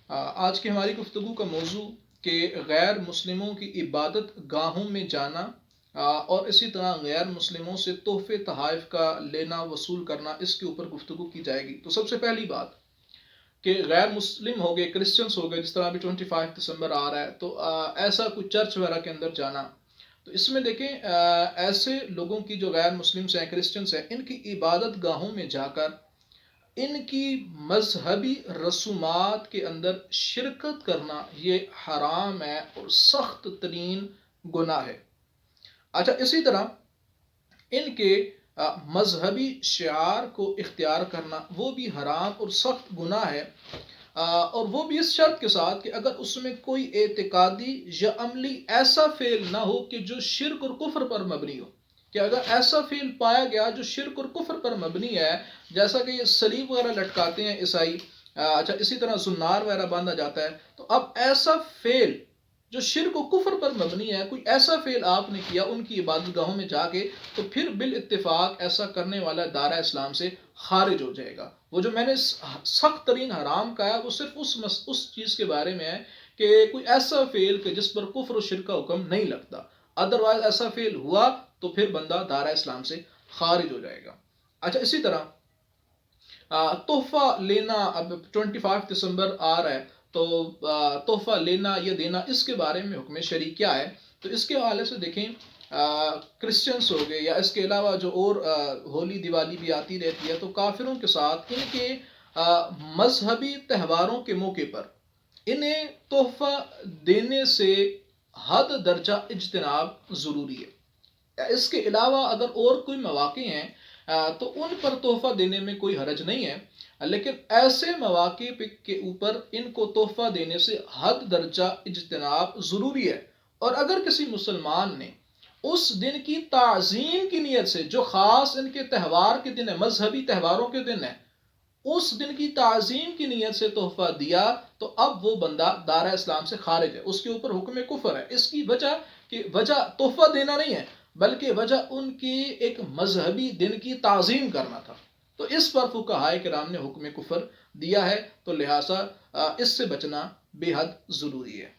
آج کی ہماری گفتگو کا موضوع کہ غیر مسلموں کی عبادت گاہوں میں جانا اور اسی طرح غیر مسلموں سے تحفے تحائف کا لینا وصول کرنا، اس کے اوپر گفتگو کی جائے گی۔ تو سب سے پہلی بات کہ غیر مسلم ہو گئے، کرسچنس ہو گئے، جس طرح ابھی 25 دسمبر آ رہا ہے، تو ایسا کوئی چرچ وغیرہ کے اندر جانا، تو اس میں دیکھیں ایسے لوگوں کی جو غیر مسلمس ہیں، کرسچنس ہیں، ان کی عبادت گاہوں میں جا کر ان کی مذہبی رسومات کے اندر شرکت کرنا یہ حرام ہے اور سخت ترین گناہ ہے۔ اچھا، اسی طرح ان کے مذہبی شعار کو اختیار کرنا وہ بھی حرام اور سخت گناہ ہے، اور وہ بھی اس شرط کے ساتھ کہ اگر اس میں کوئی اعتقادی یا عملی ایسا فعل نہ ہو کہ جو شرک اور کفر پر مبنی ہو، کہ اگر ایسا فعل پایا گیا جو شرک اور کفر پر مبنی ہے، جیسا کہ یہ صلیب وغیرہ لٹکاتے ہیں عیسائی، اچھا اسی طرح زنار وغیرہ باندھا جاتا ہے، تو اب ایسا فعل جو شرک و کفر پر مبنی ہے، کوئی ایسا فعل آپ نے کیا ان کی عبادت گاہوں میں جا کے، تو پھر بالاتفاق ایسا کرنے والا دائرہ اسلام سے خارج ہو جائے گا۔ وہ جو میں نے سخت ترین حرام کہا ہے، وہ صرف اس چیز کے بارے میں ہے کہ کوئی ایسا فعل کہ جس پر کفر و شرک کا حکم نہیں لگتا، ادروائز ایسا فعل ہوا تو پھر بندہ دائرہ اسلام سے خارج ہو جائے گا۔ اچھا، اسی طرح تحفہ لینا، اب 25 دسمبر آ رہا ہے، تو تحفہ لینا یا دینا، اس کے بارے میں حکم شرعی کیا ہے؟ تو اس کے حوالے سے دیکھیں، کرسچنس ہو گئے یا اس کے علاوہ جو اور ہولی دیوالی بھی آتی رہتی ہے، تو کافروں کے ساتھ ان کے مذہبی تہواروں کے موقع پر انہیں تحفہ دینے سے حد درجہ اجتناب ضروری ہے۔ اس کے علاوہ اگر اور کوئی مواقع ہیں تو ان پر تحفہ دینے میں کوئی حرج نہیں ہے، لیکن ایسے مواقع کے اوپر ان کو تحفہ دینے سے حد درجہ اجتناب ضروری ہے۔ اور اگر کسی مسلمان نے اس دن کی تعظیم کی نیت سے، جو خاص ان کے تہوار کے دن ہے، مذہبی تہواروں کے دن ہے، اس دن کی تعظیم کی نیت سے تحفہ دیا، تو اب وہ بندہ دائرہ اسلام سے خارج ہے، اس کے اوپر حکم کفر ہے۔ اس کی وجہ تحفہ دینا نہیں ہے، بلکہ وجہ ان کی ایک مذہبی دن کی تعظیم کرنا تھا، تو اس پر فقہائے کرام نے حکم کفر دیا ہے، تو لہٰذا اس سے بچنا بے حد ضروری ہے۔